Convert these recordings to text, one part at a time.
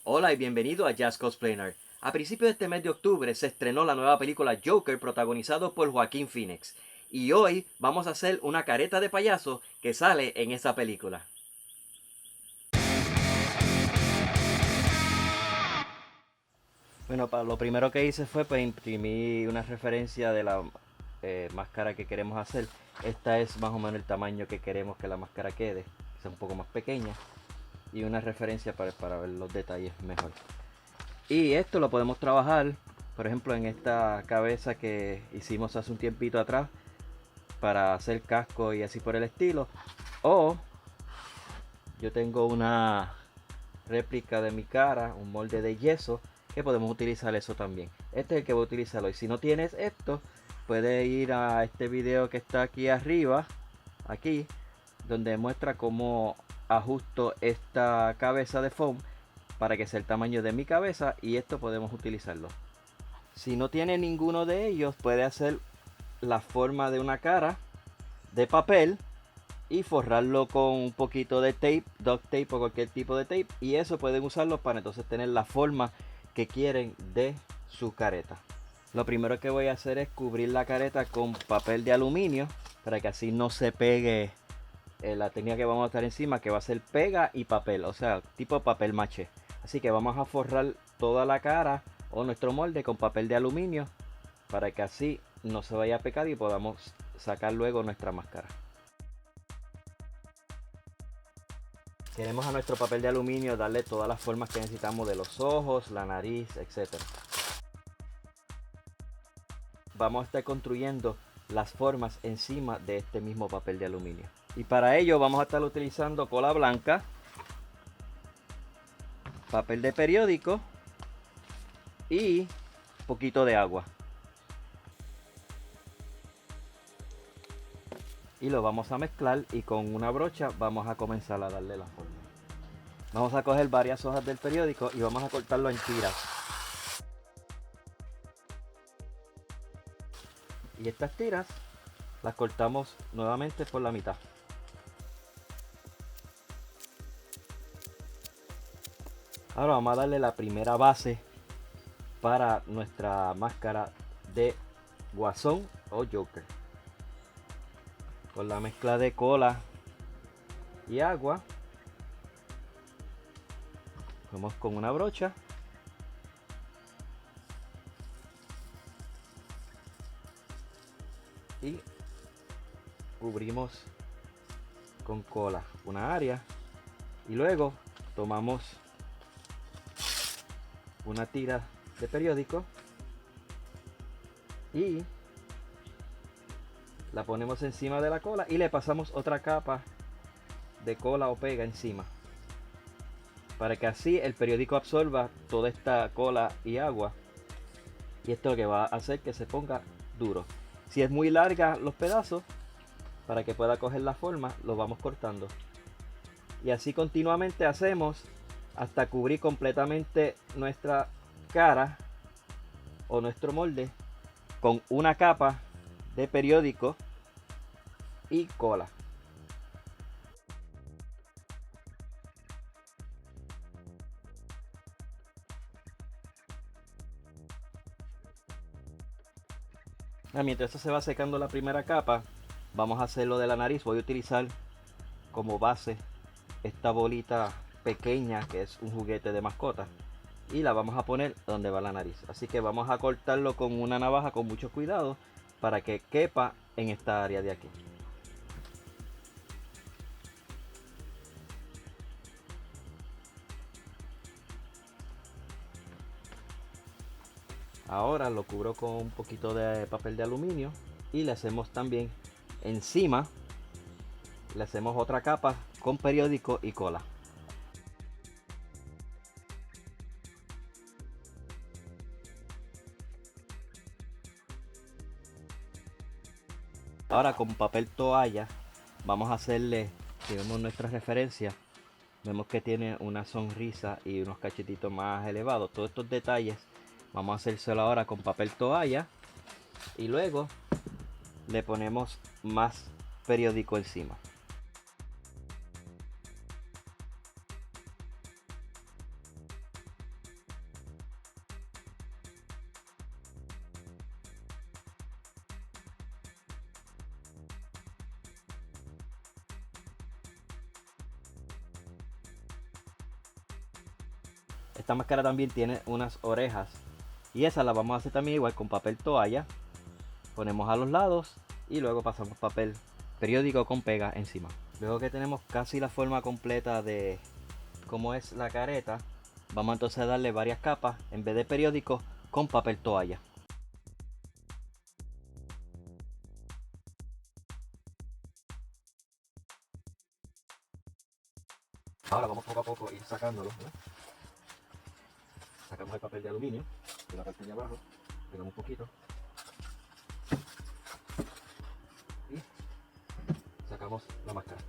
Hola y bienvenido a Jazz Cosplayer. A principios de este mes de octubre se estrenó la nueva película Joker protagonizado por Joaquín Phoenix. Y hoy vamos a hacer una careta de payaso que sale en esa película. Bueno, lo primero que hice fue pues, imprimir una referencia de la máscara que queremos hacer. Esta es más o menos el tamaño que queremos que la máscara quede, que sea un poco más pequeña. Y una referencia para ver los detalles mejor. Y esto lo podemos trabajar, por ejemplo, en esta cabeza que hicimos hace un tiempito atrás para hacer casco y así por el estilo. O yo tengo una réplica de mi cara, un molde de yeso, que podemos utilizar eso también. Este es el que voy a utilizar hoy. Si no tienes esto, puedes ir a este video que está aquí arriba, aquí, donde muestra cómo ajusto esta cabeza de foam para que sea el tamaño de mi cabeza, y esto podemos utilizarlo. Si no tiene ninguno de ellos, puede hacer la forma de una cara de papel y forrarlo con un poquito de tape, duct tape o cualquier tipo de tape, y eso pueden usarlo para entonces tener la forma que quieren de su careta. Lo primero que voy a hacer es cubrir la careta con papel de aluminio para que así no se pegue la técnica que vamos a estar encima, que va a ser pega y papel, o sea, tipo papel maché. Así que vamos a forrar toda la cara o nuestro molde con papel de aluminio para que así no se vaya a pegar y podamos sacar luego nuestra máscara. Queremos a nuestro papel de aluminio darle todas las formas que necesitamos de los ojos, la nariz, etc. Vamos a estar construyendo las formas encima de este mismo papel de aluminio. Y para ello vamos a estar utilizando cola blanca, papel de periódico y poquito de agua. Y lo vamos a mezclar y con una brocha vamos a comenzar a darle la forma. Vamos a coger varias hojas del periódico y vamos a cortarlo en tiras. Y estas tiras las cortamos nuevamente por la mitad. Ahora vamos a darle la primera base para nuestra máscara de Guasón o Joker. Con la mezcla de cola y agua, vamos con una brocha y cubrimos con cola una área, y luego tomamos una tira de periódico y la ponemos encima de la cola y le pasamos otra capa de cola o pega encima para que así el periódico absorba toda esta cola y agua, y esto es lo que va a hacer que se ponga duro. Si es muy larga los pedazos, para que pueda coger la forma, los vamos cortando, y así continuamente hacemos hasta cubrir completamente nuestra cara o nuestro molde con una capa de periódico y cola. Mientras esto se va secando la primera capa, vamos a hacer lo de la nariz. Voy a utilizar como base esta bolita pequeña que es un juguete de mascota, y la vamos a poner donde va la nariz. Así que vamos a cortarlo con una navaja con mucho cuidado para que quepa en esta área de aquí. Ahora lo cubro con un poquito de papel de aluminio y le hacemos también encima, le hacemos otra capa con periódico y cola. Ahora con papel toalla vamos a hacerle, si vemos nuestra referencia, vemos que tiene una sonrisa y unos cachetitos más elevados. Todos estos detalles vamos a hacérselo ahora con papel toalla, y luego le ponemos más periódico encima. Esta máscara también tiene unas orejas y esa la vamos a hacer también igual con papel toalla. Ponemos a los lados y luego pasamos papel periódico con pega encima. Luego que tenemos casi la forma completa de cómo es la careta, vamos entonces a darle varias capas en vez de periódico con papel toalla. Ahora vamos poco a poco a ir sacándolo, ¿no? Sacamos el papel de aluminio de la parte de abajo, pegamos un poquito y sacamos la máscara.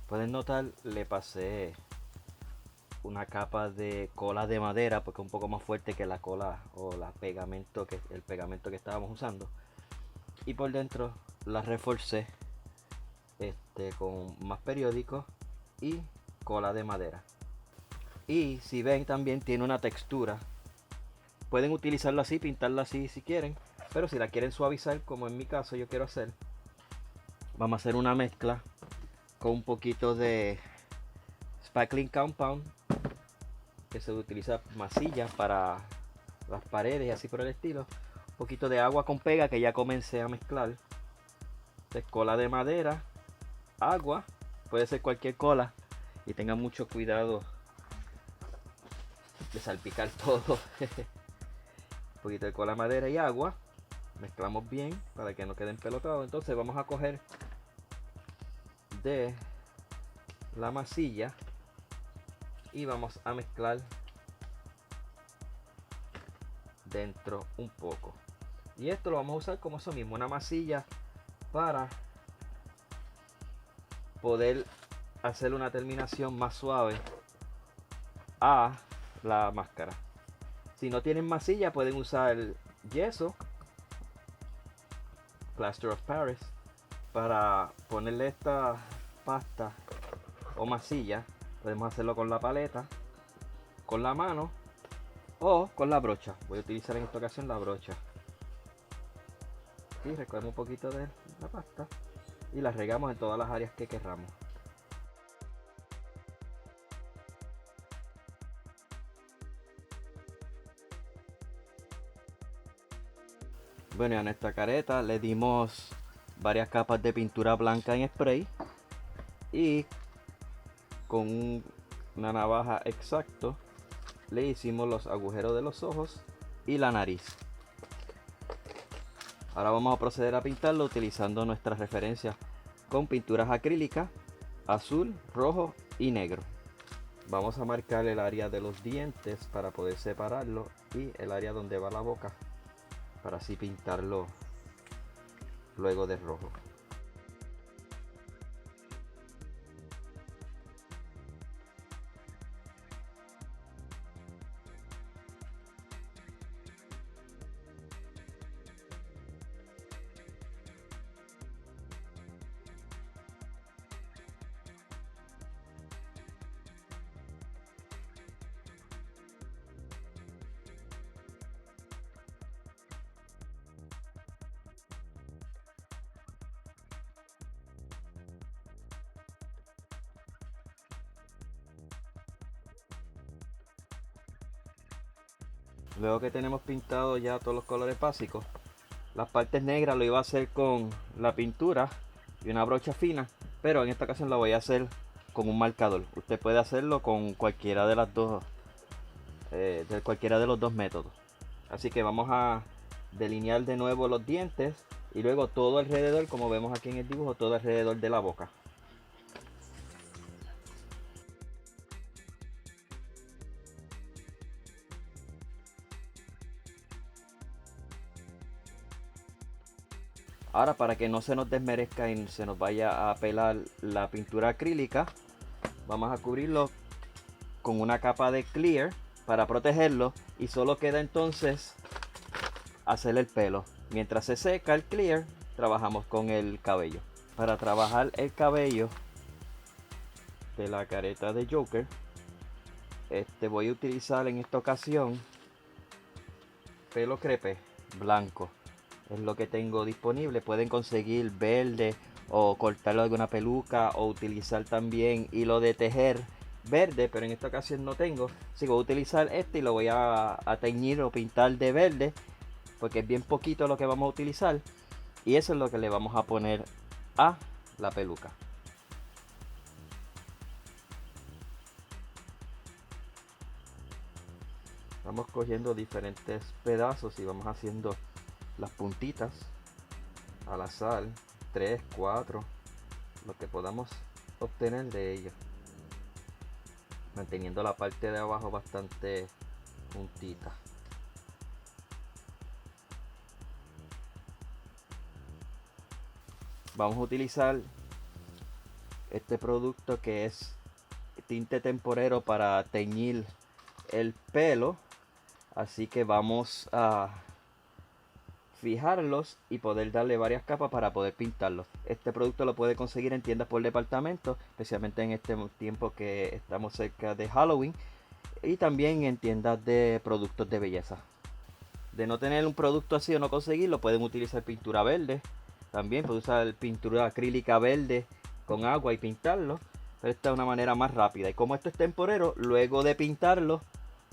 Pueden notar, le pasé una capa de cola de madera porque es un poco más fuerte que la cola o el pegamento que estábamos usando, y por dentro la reforcé con más periódico y cola de madera. Y si ven, también tiene una textura. Pueden utilizarlo así, pintarlo así si quieren, pero si la quieren suavizar, como en mi caso yo quiero hacer, vamos a hacer una mezcla con un poquito de spackling compound, que se utiliza masilla para las paredes y así por el estilo. Un poquito de agua con pega que ya comencé a mezclar. De cola de madera, agua, puede ser cualquier cola, y tengan mucho cuidado de salpicar todo. Un poquito de cola de madera y agua, mezclamos bien para que no queden pelotados. Entonces vamos a coger de la masilla y vamos a mezclar dentro un poco, y esto lo vamos a usar como eso mismo, una masilla, para poder hacer una terminación más suave a la máscara. Si no tienen masilla, pueden usar yeso, plaster of Paris, para ponerle esta pasta o masilla. Podemos hacerlo con la paleta, con la mano o con la brocha. Voy a utilizar en esta ocasión la brocha. Y recogemos un poquito de la pasta y la regamos en todas las áreas que queramos. Bueno, y a nuestra careta le dimos varias capas de pintura blanca en spray y con una navaja exacto le hicimos los agujeros de los ojos y la nariz. Ahora vamos a proceder a pintarlo utilizando nuestras referencias con pinturas acrílicas azul, rojo y negro. Vamos a marcar el área de los dientes para poder separarlo y el área donde va la boca para así pintarlo luego de rojo. Luego que tenemos pintado ya todos los colores básicos, las partes negras lo iba a hacer con la pintura y una brocha fina, pero en esta ocasión lo voy a hacer con un marcador. Usted puede hacerlo con cualquiera de las dos, cualquiera de los dos métodos. Así que vamos a delinear de nuevo los dientes y luego todo alrededor, como vemos aquí en el dibujo, todo alrededor de la boca. Ahora, para que no se nos desmerezca y se nos vaya a pelar la pintura acrílica, vamos a cubrirlo con una capa de clear para protegerlo, y solo queda entonces hacer el pelo. Mientras se seca el clear, trabajamos con el cabello. Para trabajar el cabello de la careta de Joker, voy a utilizar en esta ocasión pelo crepe blanco. Es lo que tengo disponible. Pueden conseguir verde o cortarlo de alguna peluca o utilizar también hilo de tejer verde, pero en esta ocasión no tengo. Así que voy a utilizar este y lo voy a teñir o pintar de verde porque es bien poquito lo que vamos a utilizar. Y eso es lo que le vamos a poner a la peluca. Vamos cogiendo diferentes pedazos y vamos haciendo las puntitas al azar, 3, 4, lo que podamos obtener de ellos, manteniendo la parte de abajo bastante juntita. Vamos a utilizar este producto que es tinte temporero para teñir el pelo, así que vamos a fijarlos y poder darle varias capas para poder pintarlos. Este producto lo puede conseguir en tiendas por departamento, especialmente en este tiempo que estamos cerca de Halloween, y también en tiendas de productos de belleza. De no tener un producto así o no conseguirlo, pueden utilizar pintura verde. También pueden usar pintura acrílica verde con agua y pintarlo, pero esta es una manera más rápida. Y como esto es temporero, luego de pintarlo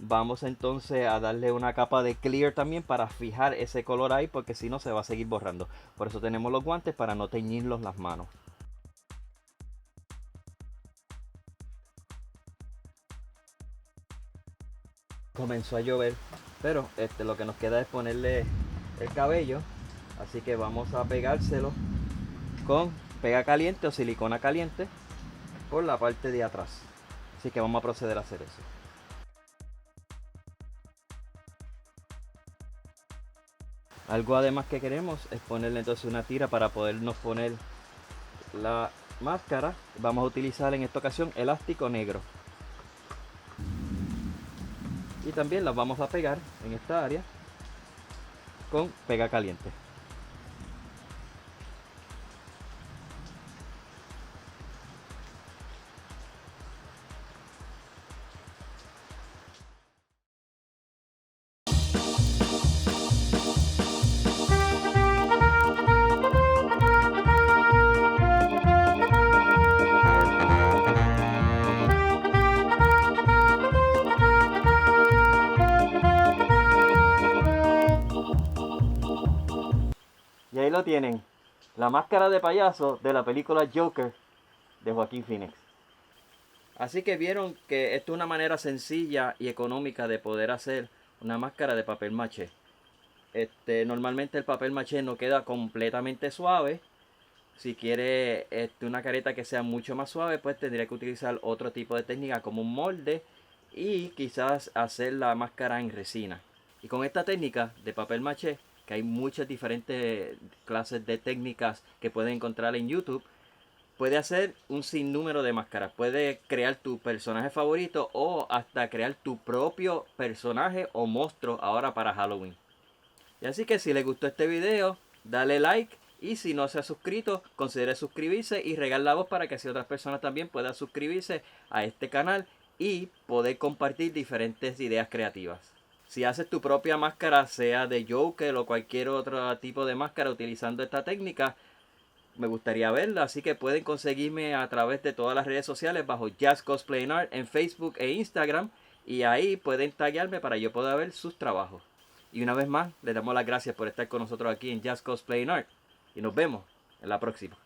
vamos entonces a darle una capa de clear también para fijar ese color ahí, porque si no se va a seguir borrando. Por eso tenemos los guantes, para no teñirlos las manos. Comenzó a llover, pero lo que nos queda es ponerle el cabello, así que vamos a pegárselo con pega caliente o silicona caliente por la parte de atrás. Así que vamos a proceder a hacer eso. Algo además que queremos es ponerle entonces una tira para podernos poner la máscara. Vamos a utilizar en esta ocasión elástico negro. Y también las vamos a pegar en esta área con pega caliente. Y ahí lo tienen, la máscara de payaso de la película Joker de Joaquín Phoenix. Así que vieron que esto es una manera sencilla y económica de poder hacer una máscara de papel maché. Normalmente el papel maché no queda completamente suave. Si quiere una careta que sea mucho más suave, pues tendría que utilizar otro tipo de técnica como un molde y quizás hacer la máscara en resina. Y con esta técnica de papel maché, que hay muchas diferentes clases de técnicas que pueden encontrar en YouTube, puede hacer un sinnúmero de máscaras. Puede crear tu personaje favorito o hasta crear tu propio personaje o monstruo ahora para Halloween. Y así que si les gustó este video, dale like. Y si no se ha suscrito, considere suscribirse y regar la voz para que así otras personas también puedan suscribirse a este canal y poder compartir diferentes ideas creativas. Si haces tu propia máscara, sea de Joker o cualquier otro tipo de máscara utilizando esta técnica, me gustaría verla, así que pueden conseguirme a través de todas las redes sociales bajo Jazz Cosplay Art en Facebook e Instagram, y ahí pueden taggearme para yo poder ver sus trabajos. Y una vez más, les damos las gracias por estar con nosotros aquí en Jazz Cosplay Art y nos vemos en la próxima.